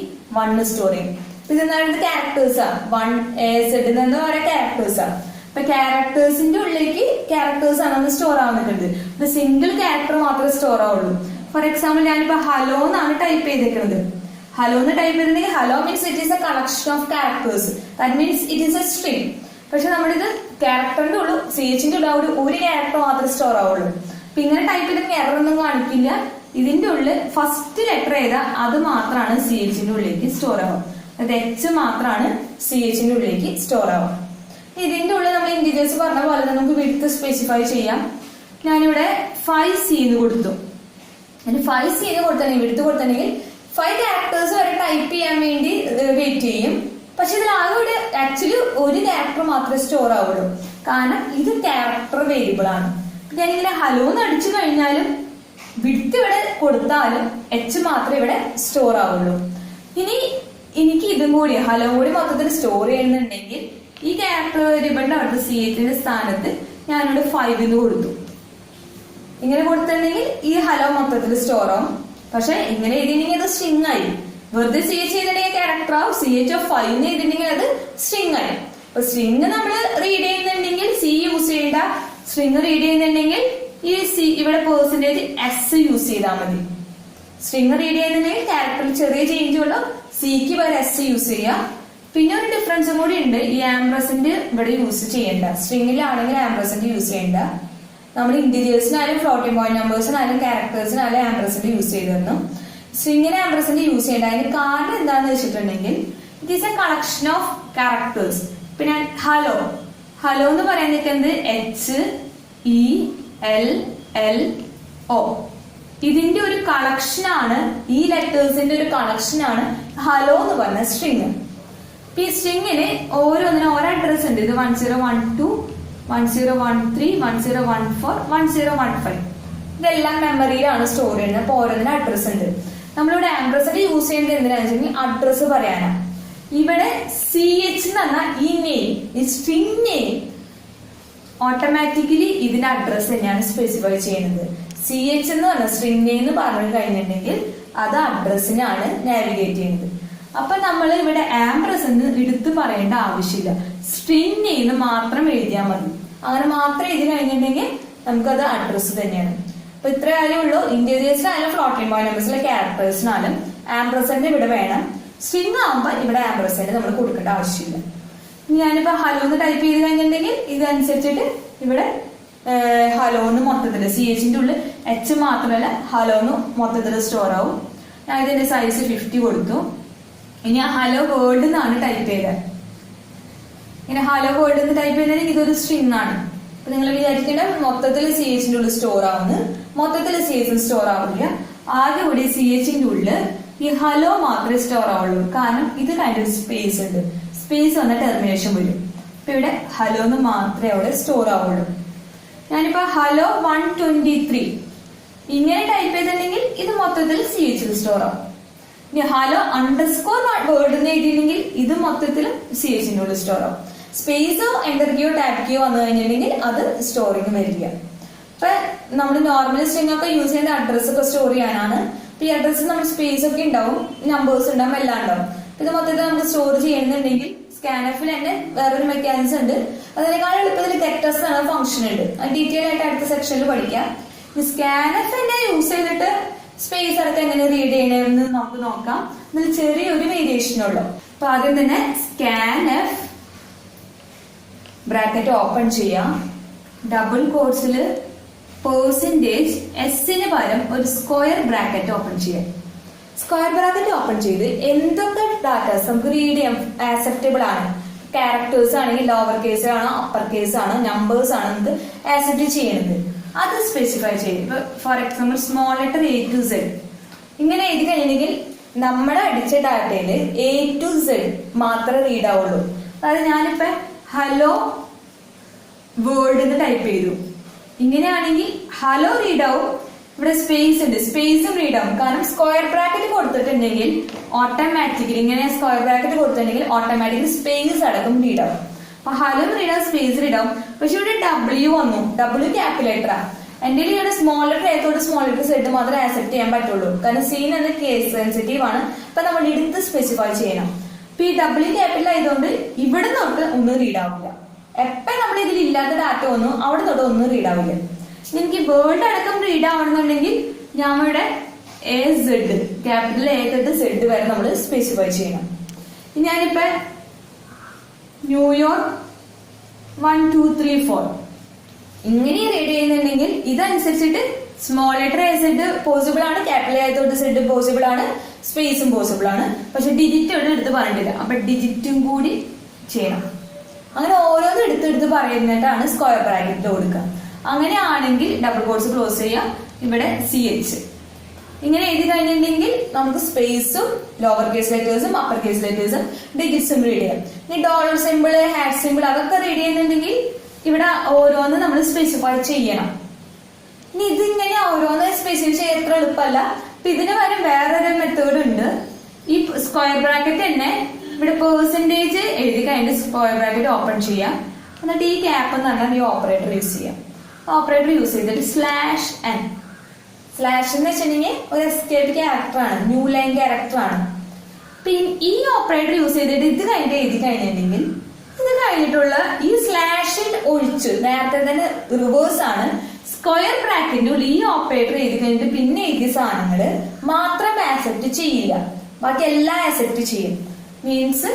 1 സ്റ്റോർ ചെയ്യും. ഇതെന്താണ് ക്യാരക്ടേഴ്സാ. 1 എ സെഡ് എന്ന് പറയുന്ന ക്യാരക്ടേഴ്സാ. അപ്പൊ ക്യാരക്ടേഴ്സിന്റെ ഉള്ളിലേക്ക് ക്യാരക്ടേഴ്സ് ആണ് സ്റ്റോർ ആവുന്നുണ്ട്. ഇത് സിംഗിൾ ക്യാരക്ടർ മാത്രമേ സ്റ്റോർ ആവുള്ളൂ. ഫോർ എക്സാമ്പിൾ ഞാനിപ്പോ ഹലോ എന്നാണ് ടൈപ്പ് ചെയ്തിരിക്കുന്നത്. ഹലോ എന്ന് ടൈപ്പ് ചെയ്തിട്ടുണ്ടെങ്കിൽ hello means it is A collection of characters, that means it is A string. പക്ഷെ നമ്മളിത് ക്യാരക്ടറിന്റെ ഉള്ളൂ, സി എച്ചിന്റെ ഉള്ള ഒരു ക്യാരക്ടർ മാത്രമേ സ്റ്റോർ ആവുള്ളൂ. അപ്പൊ ഇങ്ങനെ ടൈപ്പ് ചെയ്തിട്ട് എറർ ഒന്നും കാണിക്കില്ല. ഇതിന്റെ ഉള്ളിൽ ഫസ്റ്റ് ലെറ്റർ ഏതാ അത് മാത്രമാണ് സി എച്ചിന്റെ ഉള്ളിലേക്ക് സ്റ്റോർ ആവുക. അത് എച്ച് മാത്രമാണ് സി എച്ചിന്റെ ഉള്ളിലേക്ക് സ്റ്റോർ ആവുക. ഇതിന്റെ ഉള്ളിൽ നമ്മൾ ഇന്റീജേഴ്സ് പറഞ്ഞ പോലെ തന്നെ നമുക്ക് വിഡ്ത്ത് സ്പെസിഫൈ ചെയ്യാം. ഞാനിവിടെ 5C എന്ന് കൊടുത്തു. 5C എന്ന് കൊടുത്തിട്ടുണ്ടെങ്കിൽ വിഡ്ത്ത് കൊടുത്തിട്ടുണ്ടെങ്കിൽ 5 ക്യാരക്ടേഴ്സ് വരെ ടൈപ്പ് ചെയ്യാൻ വേണ്ടി വെയിറ്റ് ചെയ്യും. പക്ഷെ ഇതിലാകെ ഇവിടെ ആക്ച്വലി ഒരു ക്യാരക്ടർ മാത്രമേ സ്റ്റോർ ആവുള്ളൂ, കാരണം ഇത് ക്യാരക്ടർ വേരിയബിൾ ആണ്. ഞാനിങ്ങനെ ഹലോ എന്ന് അടിച്ചു കഴിഞ്ഞാലും വിഡ്ത്ത് ഇവിടെ കൊടുത്താലും എച്ച് മാത്രമേ ഇവിടെ സ്റ്റോർ ആവുള്ളൂ. ഇനി എനിക്ക് ഇതും കൂടി ഹലോ കൂടി മൊത്തത്തിൽ സ്റ്റോർ ചെയ്യുന്നുണ്ടെങ്കിൽ ഈ ക്യാരക്ടർ വേരിയബിളിന്റെ അടുത്ത് CHന്റെ സ്ഥാനത്ത് ഞാനിവിടെ 5 എന്ന് കൊടുത്തു. ഇങ്ങനെ കൊടുത്തിട്ടുണ്ടെങ്കിൽ ഈ ഹലോ മൊത്തത്തിൽ സ്റ്റോർ ആവും. പക്ഷെ ഇങ്ങനെ എഴുതിയിട്ടുണ്ടെങ്കിൽ അത് സ്ട്രിങ് ആയി. വെറുതെ CH ചെയ്തിട്ടുണ്ടെങ്കിൽ ക്യാരക്ടർ ആവും. CH of 5 എന്ന് എഴുതിയിട്ടുണ്ടെങ്കിൽ അത് സ്ട്രിങ് ആയി. അപ്പൊ സ്ട്രിങ് നമ്മൾ റീഡ് ചെയ്യുന്നുണ്ടെങ്കിൽ C യൂസ് ചെയ്യേണ്ട. സ്ട്രിങ് റീഡ് ചെയ്യുന്നുണ്ടെങ്കിൽ ഈ ഇവിടെ %S യൂസ് ചെയ്താൽ മതി. സ്ട്രിങ് റീഡ് ചെയ്യുന്നുണ്ടെങ്കിൽ ക്യാരക്ടറിൽ ചെറിയ ചേഞ്ച് ഉള്ളൂ, സിക്ക് പകരം S യൂസ് ചെയ്യാം. പിന്നെ ഒരു ഡിഫറൻസും കൂടി ഉണ്ട്, ഈ ആംബ്രസന്റ് ഇവിടെ യൂസ് ചെയ്യേണ്ട. സ്ട്രിങ്ങിലാണെങ്കിൽ ആംബ്രസന്റ് യൂസ് ചെയ്യേണ്ട. നമ്മൾ ഇന്റീരിയേഴ്സിനായാലും ഫ്ലോട്ടിംഗ് പോയിന്റ് നമ്പേഴ്സിനായാലും ക്യാരക്ടേഴ്സിനായാലും ആംബ്രസന്റ് യൂസ് ചെയ്തിരുന്നു. സ്ട്രിങ്ങിന് ആംബ്രസന്റ് യൂസ് ചെയ്യേണ്ട. അതിന് കാരണം എന്താണെന്ന് വെച്ചിട്ടുണ്ടെങ്കിൽ it is A collection of characters. പിന്നെ ഹലോ എന്ന് പറയാൻ നിൽക്കുന്നത് HELLO, ഇതിന്റെ ഒരു കളക്ഷനാണ്, ഈ ലെറ്റേഴ്സിന്റെ ഒരു കളക്ഷനാണ് ഹലോ എന്ന് പറഞ്ഞ സ്ട്രിങ്. ഈ സ്ട്രിങ്ങിന് ഓരോന്നിനും ഓരോ അഡ്രസ് ഉണ്ട്. ഇത് 1012, 1013, 1014, 1015. ഇതെല്ലാം മെമ്മറിയിലാണ് സ്റ്റോർ ചെയ്യുന്നത്. അപ്പൊ ഓരോന്നിനും അഡ്രസ് ഉണ്ട്. നമ്മളിവിടെ ആംബ്രസന്റ് യൂസ് ചെയ്യുന്നത് എന്തിനാണെന്ന് വെച്ചിട്ടുണ്ടെങ്കിൽ അഡ്രസ് പറയാനാണ്. ഇവിടെ CH എന്ന് പറഞ്ഞാൽ ഈ നെയിം, ഈ സ്ട്രിങ് നെയിം ഓട്ടോമാറ്റിക്കലി ഇതിന്റെ അഡ്രസ് തന്നെയാണ് സ്പെസിഫൈ ചെയ്യുന്നത്. CH എന്ന് പറഞ്ഞ സ്ട്രിങ് നെയിം എന്ന് പറഞ്ഞു കഴിഞ്ഞിട്ടുണ്ടെങ്കിൽ അത് അഡ്രസ്സിനാണ് നാവിഗേറ്റ് ചെയ്യുന്നത്. അപ്പൊ നമ്മൾ ഇവിടെ ആംബ്രസന്റ് എടുത്ത് പറയേണ്ട ആവശ്യമില്ല, സ്ട്രിങ് നെയിം മാത്രം എഴുതിയാൽ മതി. അങ്ങനെ മാത്രം എഴുതി കഴിഞ്ഞിട്ടുണ്ടെങ്കിൽ നമുക്കത് അഡ്രസ് തന്നെയാണ്. അപ്പൊ ഇത്ര കാര്യമുള്ളൂ. ഇന്റീരിയേഴ്സിനായാലും ഫ്ലോട്ടിംഗ് പോയിന്റ് നമ്പേഴ്സിലെ ക്യാരക്ടേഴ്സിനായാലും ആംബ്രസന്റ് ഇവിടെ വേണം. സ്ട്രിങ് ആകുമ്പോൾ ഇവിടെ ആംബ്രസന്റ് നമ്മൾ കൊടുക്കേണ്ട ആവശ്യമില്ല. ഞാനിപ്പോ ഹലോ എന്ന് ടൈപ്പ് ചെയ്ത് കഴിഞ്ഞിട്ടുണ്ടെങ്കിൽ ഇതനുസരിച്ചിട്ട് ഇവിടെ ഹലോ എന്ന് മൊത്തത്തില് CHന്റെ ഉള്ളിൽ H മാത്രമല്ല ഹലോ എന്ന് മൊത്തത്തിൽ സ്റ്റോർ ആവും. ഞാൻ ഇതിന്റെ സൈസ് 50 കൊടുത്തു. ഇനി ഹലോ വേൾഡ് എന്നാണ് ടൈപ്പ് ചെയ്തത്. ഇങ്ങനെ ഹലോ വേൾഡ് എന്ന് ടൈപ്പ് ചെയ്തിട്ടുണ്ടെങ്കിൽ ഇതൊരു സ്ട്രിങ് ആണ്. അപ്പൊ നിങ്ങൾ വിചാരിക്കേണ്ട മൊത്തത്തിൽ CHന്റെ ഉള്ളിൽ സ്റ്റോർ ആവുന്നു. മൊത്തത്തിൽ CH സ്റ്റോർ ആവില്ല. ആകെ കൂടി CHന്റെ ഉള്ളിൽ ഈ ഹലോ മാത്രമേ സ്റ്റോർ ആവുള്ളൂ. കാരണം ഇത് കഴിഞ്ഞ ഒരു സ്പേസ് ഉണ്ട്. സ്പേസ് വന്ന ടെർമിനേഷൻ വരും. അപ്പൊ ഇവിടെ ഹലോ എന്ന് മാത്രമേ അവിടെ സ്റ്റോർ ആവുള്ളൂ. ഞാനിപ്പോ ഹലോ 123 ഇങ്ങനെ ടൈപ്പ് ചെയ്തിട്ടുണ്ടെങ്കിൽ ഇത് മൊത്തത്തിൽ CHൽ സ്റ്റോർ ആവും. ഇനി ഹലോ അണ്ടർസ്കോർ വേർഡ് എന്ന് എഴുതിയിട്ടുണ്ടെങ്കിൽ ഇത് മൊത്തത്തിലും CHന്റെ ഉള്ളിൽ സ്റ്റോർ ആവും. സ്പേസോ എന്റർ കീയോ ടാബ് കീയോ വന്നു കഴിഞ്ഞിട്ടുണ്ടെങ്കിൽ അത് സ്റ്റോറിങ് വരില്ല. അപ്പൊ നമ്മൾ നോർമൽ സ്ട്രിംഗ് ഒക്കെ യൂസ് ചെയ്യുന്ന അഡ്രസ് ഒക്കെ സ്റ്റോർ ചെയ്യാനാണ്. ഈ അഡ്രസ് നമ്മൾ സ്പേസ് ഒക്കെ ഉണ്ടാവും, നമ്പേഴ്സ് ഉണ്ടാവും, എല്ലാം ഉണ്ടാവും. ഇത് മൊത്തത്തിൽ നമുക്ക് സ്റ്റോർ ചെയ്യുന്നുണ്ടെങ്കിൽ സ്കാനഫിൽ തന്നെ വേറൊരു മെക്കാനിസം ഉണ്ട്. അതിനേക്കാൾ എളുപ്പത്തിൽ ഗെറ്റസ് എന്ന ഫംഗ്ഷൻ ഉണ്ട്. അത് ഡീറ്റെയിൽ ആയിട്ട് അടുത്ത സെക്ഷനിൽ പഠിക്കാം. സ്കാനഫ് തന്നെ യൂസ് ചെയ്തിട്ട് സ്പേസ് അടക്കം എങ്ങനെ റീഡ് ചെയ്യണമെന്ന് നമുക്ക് നോക്കാം. ഇതിൽ ചെറിയൊരു വേരിയേഷൻ ഉള്ളു. അപ്പൊ ആദ്യം തന്നെ സ്കാനഫ് ബ്രാക്കറ്റ് ഓപ്പൺ ചെയ്യാം. ഡബിൾ കോട്സില് %S-ന് പകരം ഒരു സ്ക്വയർ ബ്രാക്കറ്റ് ഓപ്പൺ ചെയ്യാം. സ്ക്വയർ ബ്രാക്കറ്റ് ഓപ്പൺ ചെയ്ത് എന്തൊക്കെ ഡാറ്റാസ് നമുക്ക് റീഡ് ചെയ്യാൻ ആക്സെപ്റ്റബിൾ ആണ്, ക്യാരക്ടേഴ്സ് ആണെങ്കിൽ ലോവർ കേസ് ആണോ അപ്പർ കേസ് ആണോ നമ്പേഴ്സ് ആണോ നമുക്ക് ആക്സെപ്റ്റ് ചെയ്യുന്നത് അത് സ്പെസിഫൈ ചെയ്യും. ഇപ്പൊ for example small letter A to Z ഇങ്ങനെ എഴുതി കഴിഞ്ഞെങ്കിൽ നമ്മുടെ അടിച്ച ഡാറ്റയില് A to Z മാത്രമേ റീഡ് ആവുള്ളൂ. അതായത് ഞാനിപ്പോ ഹലോ വേൾഡ് എന്ന് ടൈപ്പ് ചെയ്തു. ഇങ്ങനെയാണെങ്കിൽ ഹലോ റീഡ് ആവും. ഇവിടെ സ്പേസ് ഉണ്ട്, സ്പേസും റീഡ് ആവും. കാരണം സ്ക്വയർ ബ്രാക്കറ്റ് കൊടുത്തിട്ടുണ്ടെങ്കിൽ ഓട്ടോമാറ്റിക്കലി ഇങ്ങനെ സ്ക്വയർ ബ്രാക്കറ്റ് കൊടുത്തിട്ടുണ്ടെങ്കിൽ ഓട്ടോമാറ്റിക്കലി സ്പേസ് അടക്കം റീഡ് ആവും. അപ്പൊ ഹലോ റീഡ് ആവും, സ്പേസ് റീഡ് ആവും. പക്ഷെ ഇവിടെ W വന്നു, W ക്യാപിറ്റലാ. എന്റെ ഇവിടെ സ്മോൾ ലെറ്റർ A തൊട്ട് സ്മോൾ ലെറ്റർ Z മാത്രമേ ആക്സെപ്റ്റ് ചെയ്യാൻ പറ്റുള്ളൂ. കാരണം സീൻ എന്ന കേസ് സെൻസിറ്റീവ് ആണ്. അപ്പൊ നമ്മൾ എടുത്ത് സ്പെസിഫൈ ചെയ്യണം. അപ്പൊ ഈ W ക്യാപിറ്റൽ ആയതുകൊണ്ട് ഇവിടെ തൊട്ട് ഒന്നും റീഡ് ആവില്ല. എപ്പോ നമ്മൾ ഇതിൽ ഇല്ലാത്ത ഡാറ്റ ഒന്നും അവിടെ തൊട്ട് ഒന്നും റീഡ് ആവില്ല. എനിക്ക് വേർഡ് അടക്കം റീഡ് ആവണമെന്നുണ്ടെങ്കിൽ ഞാൻ ഇവിടെ AZ ക്യാപിറ്റൽ A തൊട്ട് Z വരെ നമ്മൾ സ്പെസിഫൈ ചെയ്യണം. ഞാനിപ്പോ ന്യൂയോർക്ക് 1 2 3 4 ഇങ്ങനെ റീഡ് ചെയ്യുന്നുണ്ടെങ്കിൽ ഇതനുസരിച്ചിട്ട് സ്മോൾ ലെറ്റർ AZ പോസിബിൾ ആണ്, ക്യാപിറ്റൽ A തൊട്ട് Z പോസിബിൾ ആണ്, സ്പേസും പോസിബിൾ ആണ്. പക്ഷെ ഡിജിറ്റ് ഇവിടെ എടുത്ത് പറഞ്ഞിട്ടില്ല. അപ്പൊ ഡിജിറ്റും കൂടി ചെയ്യണം. അങ്ങനെ ഓരോന്നും എടുത്തെടുത്ത് പറയുന്നിട്ടാണ് സ്ക്വയർ ബ്രാക്കറ്റിൽ കൊടുക്കുക. അങ്ങനെയാണെങ്കിൽ ഡബിൾ കോട്ട്സ് ക്ലോസ് ചെയ്യാം. ഇവിടെ CH ഇങ്ങനെ എഴുതി കഴിഞ്ഞിട്ടുണ്ടെങ്കിൽ നമുക്ക് സ്പേസും ലോവർ കേസ് ലെറ്റേഴ്സും അപ്പർ കേസ് ലെറ്റേഴ്സും ഡിജിറ്റ്സും റീഡ് ചെയ്യാം. ഇനി ഡോളർ സിമ്പിൾ, ഹാഷ് സിമ്പിൾ അതൊക്കെ റീഡ് ചെയ്യുന്നുണ്ടെങ്കിൽ ഇവിടെ ഓരോന്ന് നമ്മൾ സ്പെസിഫൈ ചെയ്യണം. ഇനി ഇതിങ്ങനെ ഓരോന്ന് സ്പെസിഫൈ ചെയ്യാൻ എത്ര എളുപ്പമല്ല. അപ്പൊ ഇതിന് പകരം വേറൊരു മെത്തേഡ് ഉണ്ട്. ഈ സ്ക്വയർ ബ്രാക്കറ്റ് തന്നെ ഇവിടെ പെർസെന്റേജ് എഴുതി കഴിഞ്ഞിട്ട് സ്ക്വയർ ബ്രാക്കറ്റ് ഓപ്പൺ ചെയ്യാം. എന്നിട്ട് ഈ ക്യാപ്പ് എന്ന് പറഞ്ഞാൽ ഈ ഓപ്പറേറ്റർ യൂസ് ചെയ്യാം. ഓപ്പറേറ്റർ യൂസ് ചെയ്തിട്ട് /n. സ്ലാഷ് എന്ന് വെച്ചിട്ടുണ്ടെങ്കിൽ ഒരു എസ്കേപ്പ് ക്യാരക്ടർ ആണ്, ന്യൂ ലൈൻ ക്യാരക്ടർ ആണ്. പിന്നെ ഈ ഓപ്പറേറ്റർ യൂസ് ചെയ്തിട്ട് ഇത് കഴിഞ്ഞിട്ട് എഴുതി കഴിഞ്ഞിട്ടുണ്ടെങ്കിൽ ഇത് കഴിഞ്ഞിട്ടുള്ള ഈ സ്ലാഷിൽ ഒഴിച്ച് നേരത്തെ തന്നെ റിവേഴ്സ് ആണ്. സ്ക്വയർ ബ്രാക്കറ്റിന്റെ ഉള്ളിൽ ഈ ഓപ്പറേറ്റർ എഴുതി കഴിഞ്ഞിട്ട് പിന്നെ എഴുതിയ സാധനങ്ങള് മാത്രം ആക്സെപ്റ്റ് ചെയ്യില്ല, ബാക്കി എല്ലാം ആക്സെപ്റ്റ് ചെയ്യും. മീൻസ്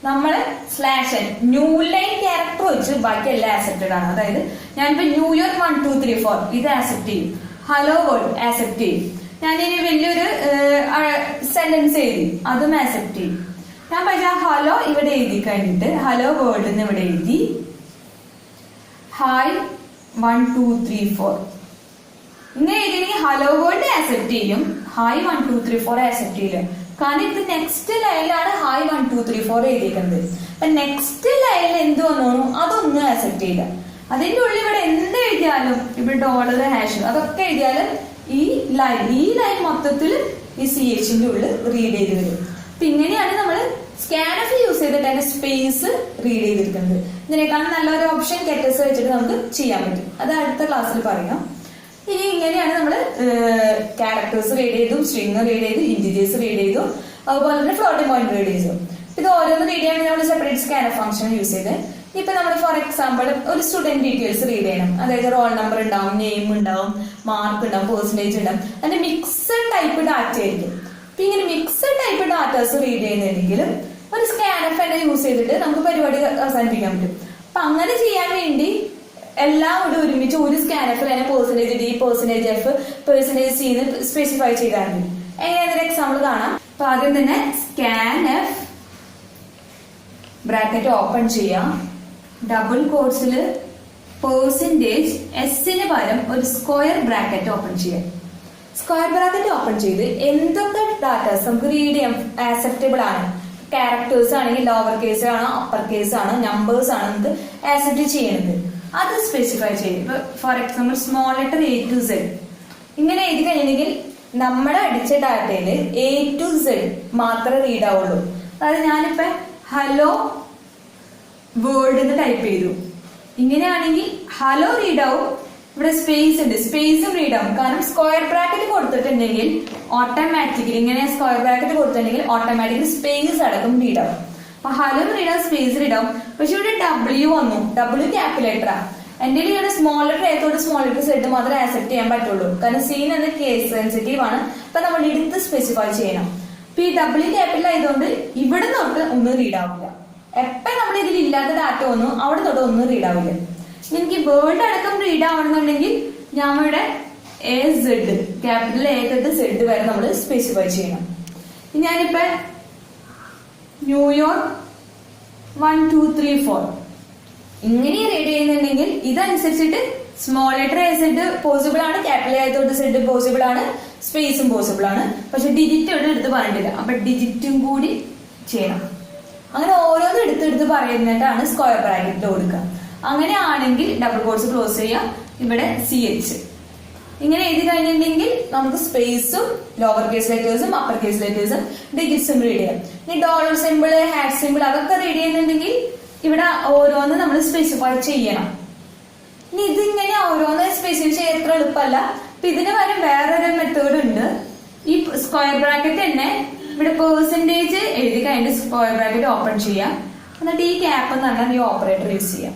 നമ്മള് /n ന്യൂ ലൈൻ ക്യാരക്ടർ വെച്ച് ബാക്കി എല്ലാം ആക്സെപ്റ്റഡ് ആണ്. അതായത് ഞാനിപ്പോ ന്യൂ ഇയർ 1 2 3 4 ഇത് ആക്സെപ്റ്റ് ചെയ്യും. ഹലോ വേൾഡ് ആക്സെപ്റ്റ് ചെയ്യും. ഞാനിനി വലിയൊരു സെന്റൻസ് എഴുതി അതും ആക്സെപ്റ്റ് ചെയ്യും. ഞാൻ പക്ഷെ ഹലോ ഇവിടെ എഴുതി കഴിഞ്ഞിട്ട് ഹലോ വേൾഡ് എന്ന് ഇവിടെ എഴുതി ഹായ് 1 2 3 4 ഇങ്ങനെ എഴുതിയെങ്കിൽ ഹലോ വേൾഡ് ആക്സെപ്റ്റ് ചെയ്യും, ഹായ് 1 2 3 4 ആക്സെപ്റ്റ് ചെയ്യില്ല. കാരണം ഇത് നെക്സ്റ്റ് ലൈനിലാണ് ഹായ് 1 2 3 4 എഴുതിയിരിക്കുന്നത്. അപ്പൊ നെക്സ്റ്റ് ലൈനിൽ എന്ത് വന്നോണു അതൊന്നും ആക്സെപ്റ്റ് ചെയ്യില്ല. അതിന്റെ ഉള്ളിൽ ഇവിടെ എന്ത് എഴുതിയാലും ഇവിടെ ഡോളർ, ഹാഷ് അതൊക്കെ എഴുതിയാലും ഈ ലൈൻ മൊത്തത്തിൽ ഈ CHന്റെ ഉള്ളിൽ റീഡ് ചെയ്ത് വരും. അപ്പൊ ഇങ്ങനെയാണ് നമ്മൾ സ്കാൻഫ് യൂസ് ചെയ്തിട്ട് അതിന്റെ സ്പേസ് റീഡ് ചെയ്തിരിക്കുന്നത്. ഇതിനേക്കാളും നല്ലൊരു ഓപ്ഷൻ കെറ്റസ് വെച്ചിട്ട് നമുക്ക് ചെയ്യാൻ പറ്റും. അത് അടുത്ത ക്ലാസ്സിൽ പറയാം. ഇനി ഇങ്ങനെയാണ് നമ്മൾ ക്യാരക്ടേഴ്സ് റീഡ് ചെയ്തു, സ്ട്രിങ് റീഡ് ചെയ്തു, ഇന്റിജേഴ്സ് റീഡ് ചെയ്തു, അതുപോലെ തന്നെ ഫ്ലോട്ടിംഗ് പോയിന്റ് റീഡ് ചെയ്തു. ഇത് ഓരോന്ന് റീഡ് ചെയ്യാൻ നമ്മൾ സെപ്പറേറ്റ് സ്കാൻഫ് ഫംഗ്ഷൻ യൂസ് ചെയ്ത് ഇപ്പൊ നമ്മൾ ഫോർ എക്സാമ്പിൾ ഒരു സ്റ്റുഡന്റ് ഡീറ്റെയിൽസ് റീഡ് ചെയ്യണം. അതായത് റോൾ നമ്പർ ഉണ്ടാവും, നെയിം ഉണ്ടാവും, മാർക്ക് ഉണ്ടാവും, പെർസെന്റേജ് ഉണ്ടാവും. അതിന്റെ മിക്സഡ് ടൈപ്പ് ഡാറ്റ ആയിരിക്കും. അപ്പൊ ഇങ്ങനെ മിക്സഡ് ടൈപ്പ് ഡാറ്റാസ് റീഡ് ചെയ്യുന്നുണ്ടെങ്കിലും ഒരു സ്കാൻഫ് തന്നെ യൂസ് ചെയ്തിട്ട് നമുക്ക് പരിപാടി അവസാനിപ്പിക്കാൻ പറ്റും. അപ്പൊ അങ്ങനെ ചെയ്യാൻ വേണ്ടി എല്ലാം കൂടി ഒരുമിച്ച് ഒരു സ്കാൻഫ് തന്നെ percentage D, percentage F, percentage C specify ചെയ്താൽ മതി. എങ്ങനെയാ എക്സാമ്പിൾ കാണാം. അപ്പൊ ആദ്യം തന്നെ സ്കാൻഫ് ബ്രാക്കറ്റ് ഓപ്പൺ ചെയ്യാം. ഡബിൾ കോട്ട്സിൽ പെർസെന്റേജ് എസിന് പകരം ഒരു സ്ക്വയർ ബ്രാക്കറ്റ് ഓപ്പൺ ചെയ്യാം. സ്ക്വയർ ബ്രാക്കറ്റ് ഓപ്പൺ ചെയ്ത് എന്തൊക്കെ ഡാറ്റാസ് നമുക്ക് റീഡ് ചെയ്യാം ആക്സെപ്റ്റബിൾ ആണ്. ക്യാരക്ടേഴ്സ് ആണെങ്കിൽ ലോവർ കേസ് ആണോ അപ്പർ കേസ് ആണോ നമ്പേഴ്സ് ആണോ നമുക്ക് ആക്സെപ്റ്റ് ചെയ്യുന്നത് അത് സ്പെസിഫൈ ചെയ്യും. ഇപ്പൊ for example small letter A to Z ഇങ്ങനെ എഴുതി കഴിഞ്ഞെങ്കിൽ നമ്മുടെ അടിച്ച ഡാറ്റയില് A to Z മാത്രമേ റീഡ് ആവുള്ളൂ. അതായത് ഞാനിപ്പോ ഹലോ വേൾഡ് എന്ന് ടൈപ്പ് ചെയ്തു. ഇങ്ങനെയാണെങ്കിൽ ഹലോ റീഡ് ആവും, ഇവിടെ സ്പേസ് ഉണ്ട്, സ്പേസും റീഡ് ആവും. കാരണം സ്ക്വയർ ബ്രാക്കറ്റ് കൊടുത്തിട്ടുണ്ടെങ്കിൽ ഓട്ടോമാറ്റിക്കലി ഇങ്ങനെ സ്ക്വയർ ബ്രാക്കറ്റ് കൊടുത്തിട്ടുണ്ടെങ്കിൽ ഓട്ടോമാറ്റിക്കലി സ്പേസ് അടക്കം റീഡ് ആവും. അപ്പൊ ഹലോ റീഡ് ആവും, സ്പേസ് റീഡ് ആവും. പക്ഷെ ഇവിടെ W വന്നു, W ക്യാപിറ്റൽ എന്റെ ഇവിടെ സ്മോൾ ലെറ്റർ ഏതോട് സ്മോൾ ലെറ്റർ Z മാത്രമേ ആക്സെപ്റ്റ് ചെയ്യാൻ പറ്റുള്ളൂ. കാരണം സീൻ എന്ന കേസ് സെൻസിറ്റീവ് ആണ്. അപ്പൊ നമ്മൾ എടുത്ത് സ്പെസിഫൈ ചെയ്യണം. അപ്പൊ ഈ W ക്യാപിറ്റൽ ആയതുകൊണ്ട് ഇവിടെ തൊട്ട് ഒന്നും റീഡ് ആവില്ല. എപ്പോ നമ്മൾ ഇതിൽ ഇല്ലാത്ത ഡാറ്റ വന്നു അവിടെ തൊട്ട് ഒന്നും റീഡ് ആവില്ല. എനിക്ക് വേൾഡ് അടക്കം റീഡ് ആവണമെന്നുണ്ടെങ്കിൽ ഞാൻ ഇവിടെ AZ ക്യാപിറ്റൽ A തൊട്ട് Z വരെ നമ്മൾ സ്പെസിഫൈ ചെയ്യണം. ഞാനിപ്പോ ന്യൂയോർക്ക് 1 2 3 4 ഇങ്ങനെ റീഡ് ചെയ്യുന്നുണ്ടെങ്കിൽ ഇതനുസരിച്ചിട്ട് സ്മോൾ ലെറ്റർ AZ പോസിബിൾ ആണ്, ക്യാപിറ്റൽ A തൊട്ട് Z പോസിബിൾ ആണ്, സ്പേസും പോസിബിൾ ആണ്. പക്ഷെ ഡിജിറ്റ് ഇവിടെ എടുത്ത് പറഞ്ഞിട്ടില്ല. അപ്പൊ ഡിജിറ്റും കൂടി ചെയ്യണം. അങ്ങനെ ഓരോന്നും എടുത്തെടുത്ത് പറയുന്നിട്ടാണ് സ്ക്വയർ ബ്രാക്കറ്റിൽ കൊടുക്കുക. അങ്ങനെയാണെങ്കിൽ ഡബിൾ കോട്ട്സ് ക്ലോസ് ചെയ്യാം. ഇവിടെ CH ഇങ്ങനെ എഴുതി കഴിഞ്ഞിട്ടുണ്ടെങ്കിൽ നമുക്ക് സ്പേസും ലോവർ കേസ് ലെറ്റേഴ്സും അപ്പർ കേസ് ലെറ്റേഴ്സും ഡിജിറ്റ്സും റീഡ് ചെയ്യാം. ഇനി ഡോളർ സിമ്പിൾ, ഹാഷ് സിമ്പിൾ അതൊക്കെ റീഡ് ചെയ്യുന്നുണ്ടെങ്കിൽ ഇവിടെ ഓരോന്ന് നമ്മൾ സ്പെസിഫൈ ചെയ്യണം. ഇനി ഇതിങ്ങനെ ഓരോന്ന് സ്പെസിഫൈ ചെയ്യാൻ എത്ര എളുപ്പമല്ല. അപ്പൊ ഇതിന് പകരം വേറൊരു മെത്തേഡ് ഉണ്ട്. ഈ സ്ക്വയർ ബ്രാക്കറ്റ് തന്നെ ഇവിടെ പെർസെന്റേജ് എഴുതി കഴിഞ്ഞിട്ട് സ്ക്വയർ ബ്രാക്കറ്റ് ഓപ്പൺ ചെയ്യാം. എന്നിട്ട് ഈ ക്യാപ്പ് എന്ന് പറഞ്ഞാൽ ഈ ഓപ്പറേറ്റർ യൂസ് ചെയ്യാം.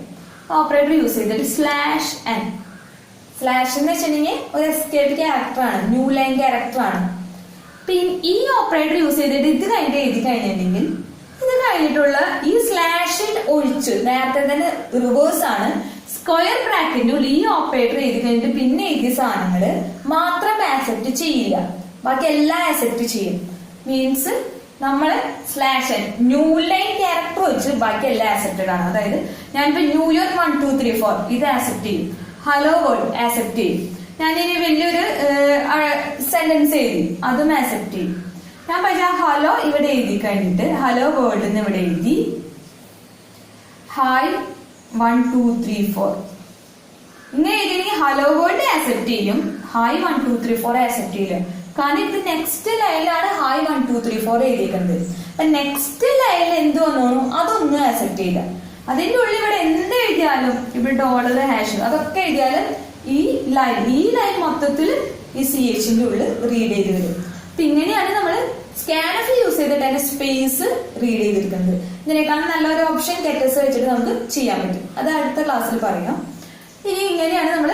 ഓപ്പറേറ്റർ യൂസ് ചെയ്തിട്ട് /n. സ്ലാഷ് എന്ന് വെച്ചിട്ടുണ്ടെങ്കിൽ ഒരു എസ്കേപ്പ് ക്യാരക്ടർ ആണ്, ന്യൂ ലൈൻ ക്യാരക്ടർ ആണ്. പിന്നെ ഈ ഓപ്പറേറ്റർ യൂസ് ചെയ്തിട്ട് ഇത് കഴിഞ്ഞിട്ട് എഴുതി കഴിഞ്ഞിട്ടുണ്ടെങ്കിൽ ഇത് കഴിഞ്ഞിട്ടുള്ള ഈ സ്ലാഷിൽ ഒഴിച്ച് നേരത്തെ തന്നെ റിവേഴ്സ് ആണ്. സ്ക്വയർ ബ്രാക്കറ്റിന്റെ ഉള്ളിൽ ഈ ഓപ്പറേറ്റർ എഴുതി കഴിഞ്ഞിട്ട് പിന്നെ എഴുതിയ സാധനങ്ങള് മാത്രം ആക്സെപ്റ്റ് ചെയ്യില്ല, ബാക്കി എല്ലാം ആക്സെപ്റ്റ് ചെയ്യും. മീൻസ് നമ്മള് /n ന്യൂ ലൈൻ ക്യാരക്ടർ വെച്ച് ബാക്കി എല്ലാം ആക്സെപ്റ്റഡ് ആണ്. അതായത് ഞാനിപ്പോ ന്യൂയോർക്ക് 1 2 3 4 ഇത് ആക്സെപ്റ്റ് ചെയ്യും. ഹലോ വേൾഡ് ആക്സെപ്റ്റ് ചെയ്യും. ഞാനിനി വലിയൊരു സെന്റൻസ് എഴുതി, അതും ആക്സെപ്റ്റ് ചെയ്യും. ഞാൻ പക്ഷെ ഹലോ ഇവിടെ എഴുതി കഴിഞ്ഞിട്ട് ഹലോ വേൾഡ് എന്ന് ഇവിടെ എഴുതി ഹായ് 1 2 3 4 ഇങ്ങനെ എഴുതിയെങ്കിൽ ഹലോ വേൾഡ് ആക്സെപ്റ്റ് ചെയ്യും, ഹായ് 1 2 3 4 ആക്സെപ്റ്റ് ചെയ്യില്ല. കാരണം ഇത് നെക്സ്റ്റ് ലൈനിലാണ് ഹായ് 1 2 3 4 എഴുതിയിരിക്കുന്നത്. അപ്പൊ നെക്സ്റ്റ് ലൈനിൽ എന്ത് വന്നോണു അതൊന്നും ആക്സെപ്റ്റ് ചെയ്യില്ല. അതിന്റെ ഉള്ളിൽ ഇവിടെ എന്ത് എഴുതിയാലും ഇവിടെ ഡോളർ ഹാഷ് അതൊക്കെ എഴുതിയാലും ഈ ലൈൻ മൊത്തത്തിൽ ഈ CHന്റെ ഉള്ളിൽ റീഡ് ചെയ്ത് വരും. അപ്പൊ ഇങ്ങനെയാണ് നമ്മൾ സ്കാൻഫ് യൂസ് ചെയ്തിട്ട് അതിന്റെ സ്പേസ് റീഡ് ചെയ്തിരിക്കുന്നത്. ഇതിനേക്കാളും നല്ലൊരു ഓപ്ഷൻ ഗെറ്റേഴ്സ് വെച്ചിട്ട് നമുക്ക് ചെയ്യാൻ പറ്റും. അത് അടുത്ത ക്ലാസ്സിൽ പറയാം. ഇനി ഇങ്ങനെയാണ് നമ്മൾ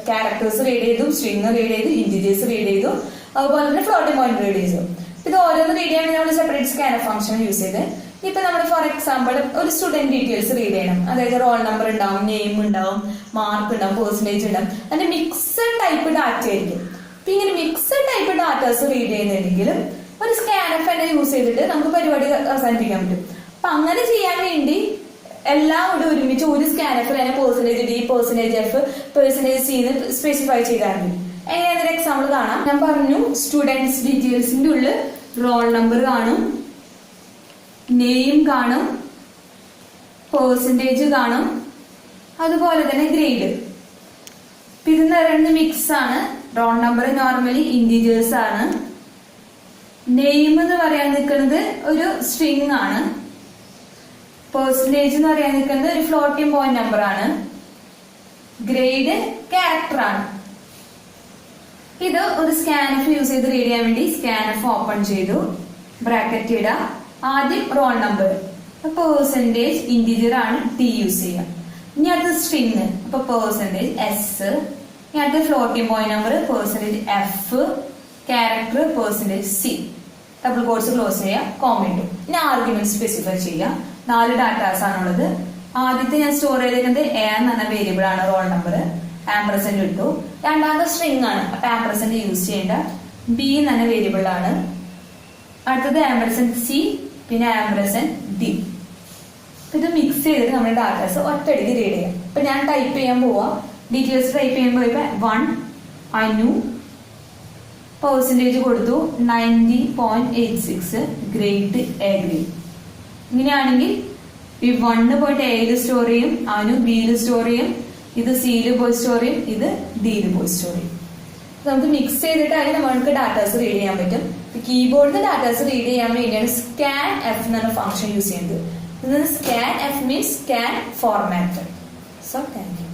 ക്യാരക്ടേഴ്സ് റീഡ് ചെയ്തു, സ്ട്രിങ് റീഡ് ചെയ്തു, ഇന്റിജേഴ്സ് റീഡ് ചെയ്തു, അതുപോലെ തന്നെ ഫ്ലോട്ടിംഗ് പോയിന്റ് റീഡ് ചെയ്തു. ഇത് ഓരോന്ന് റീഡ് ചെയ്യാൻ നമ്മൾ സെപ്പറേറ്റ് സ്കാൻഫ് ഫംഗ്ഷൻ യൂസ് ചെയ്ത് ഇപ്പൊ നമ്മൾ ഫോർ എക്സാമ്പിൾ ഒരു സ്റ്റുഡന്റ് ഡീറ്റെയിൽസ് റീഡ് ചെയ്യണം. അതായത് റോൾ നമ്പർ ഉണ്ടാവും, നെയിം ഉണ്ടാവും, മാർക്ക് ഉണ്ടാവും, പെർസെന്റേജ് ഉണ്ടാവും. അതിന്റെ മിക്സഡ് ടൈപ്പ് ഡാറ്റ ആയിരിക്കും. അപ്പൊ ഇങ്ങനെ മിക്സഡ് ടൈപ്പ് ഡാറ്റാസ് റീഡ് ചെയ്യുന്നുണ്ടെങ്കിലും ഒരു സ്കാൻഫ് തന്നെ യൂസ് ചെയ്തിട്ട് നമുക്ക് പരിപാടി അവസാനിപ്പിക്കാൻ പറ്റും. അപ്പൊ അങ്ങനെ ചെയ്യാൻ വേണ്ടി എല്ലാം കൂടി ഒരുമിച്ച് ഒരു സ്കാൻഫ് തന്നെ percentage D, percentage F, percentage C specify ചെയ്താൽ മതി. എങ്ങനെയാണെന്നൊരു എക്സാമ്പിൾ കാണാം. ഞാൻ പറഞ്ഞു സ്റ്റുഡൻസ് ഡീറ്റെയിൽസിന്റെ ഉള്ളിൽ റോൾ നമ്പർ കാണും, നെയിം കാണും, പെർസെന്റേജ് കാണും, അതുപോലെ തന്നെ ഗ്രേഡ്. ഇത് പറയുന്നത് മിക്സ് ആണ്. റോൾ നമ്പർ നോർമലി ഇന്റീജേഴ്സ് ആണ്. നെയിം എന്ന് പറയാൻ നിൽക്കുന്നത് ഒരു സ്ട്രിങ് ആണ്. പെർസെന്റേജ് എന്ന് പറയാൻ നിൽക്കുന്നത് ഒരു ഫ്ലോട്ടിംഗ് പോയിന്റ് നമ്പർ ആണ്. ഗ്രേഡ് ക്യാരക്ടർ ആണ്. ഇത് ഒരു സ്കാൻഫ് യൂസ് ചെയ്ത് റീഡ് ചെയ്യാൻ വേണ്ടി സ്കാൻഫ് ഓപ്പൺ ചെയ്തു, ബ്രാക്കറ്റ് ഇടാം. ആദ്യം റോൾ നമ്പർ, പെർസെന്റേജ് ഇന്റീജർ ആണ്, ടി യൂസ് ചെയ്യാം. ഇനി അടുത്ത സ്ട്രിങ്, അപ്പൊ പെർസെന്റേജ് എസ്. ഇനി അടുത്ത floating point number percentage F, character percentage C. Double quotes close ചെയ്യാം, കോമന്റ്. ഇനി ആർഗ്യുമെന്റ് സ്പെസിഫൈ ചെയ്യാം. 4 ഡാറ്റാസ് ആണുള്ളത്. ആദ്യത്തെ ഞാൻ സ്റ്റോർ ചെയ്തിരിക്കുന്നത് എ എന്ന് പറഞ്ഞ വേരിയബിൾ ആണ്, റോൾ നമ്പർ. ആംപ്രസെന്റ് ഇട്ടു. രണ്ടാമത്തെ സ്ട്രിങ് ആണ്, അപ്പൊ ആംപ്രസെന്റ് യൂസ് ചെയ്യേണ്ട. ബി എന്ന് പറഞ്ഞ വേരിയബിൾ ആണ്. അടുത്തത് ആംപ്രസെന്റ് സി, പിന്നെ ആംപ്രസെന്റ് ഡി. ഇത് മിക്സ് ചെയ്തിട്ട് നമ്മുടെ ഡാറ്റാസ് ഒറ്റയടിക്ക് റീഡ് ചെയ്യാം. ഇപ്പൊ ഞാൻ ടൈപ്പ് ചെയ്യാൻ പോവാ. ഡീറ്റെയിൽസ് ടൈപ്പ് ചെയ്യാൻ പോയപ്പോ 1 അനു, പെർസെന്റേജ് കൊടുത്തു 90.86, ഗ്രേഡ് എ ഗ്രേഡ്. ഇങ്ങനെയാണെങ്കിൽ ഈ 1 പോയിട്ട് എയിൽ സ്റ്റോർ ചെയ്യും, അനു ബിയിൽ സ്റ്റോർ ചെയ്യും, ഇത് സിയിൽ പോയി സ്റ്റോർ ചെയ്യും, ഇത് ഡിയിൽ പോയി സ്റ്റോർ ചെയ്യും. നമുക്ക് മിക്സ് ചെയ്തിട്ട് അതിൽ നമുക്ക് ഡാറ്റാസ് റീഡ് ചെയ്യാൻ പറ്റും. കീബോർഡിൽ ഡാറ്റാസ് റീഡ് ചെയ്യാൻ വേണ്ടിയാണ് സ്കാൻ എഫ് എന്ന ഫംഗ്ഷൻ യൂസ് ചെയ്യുന്നത്. Scan F means scan format. So thank you.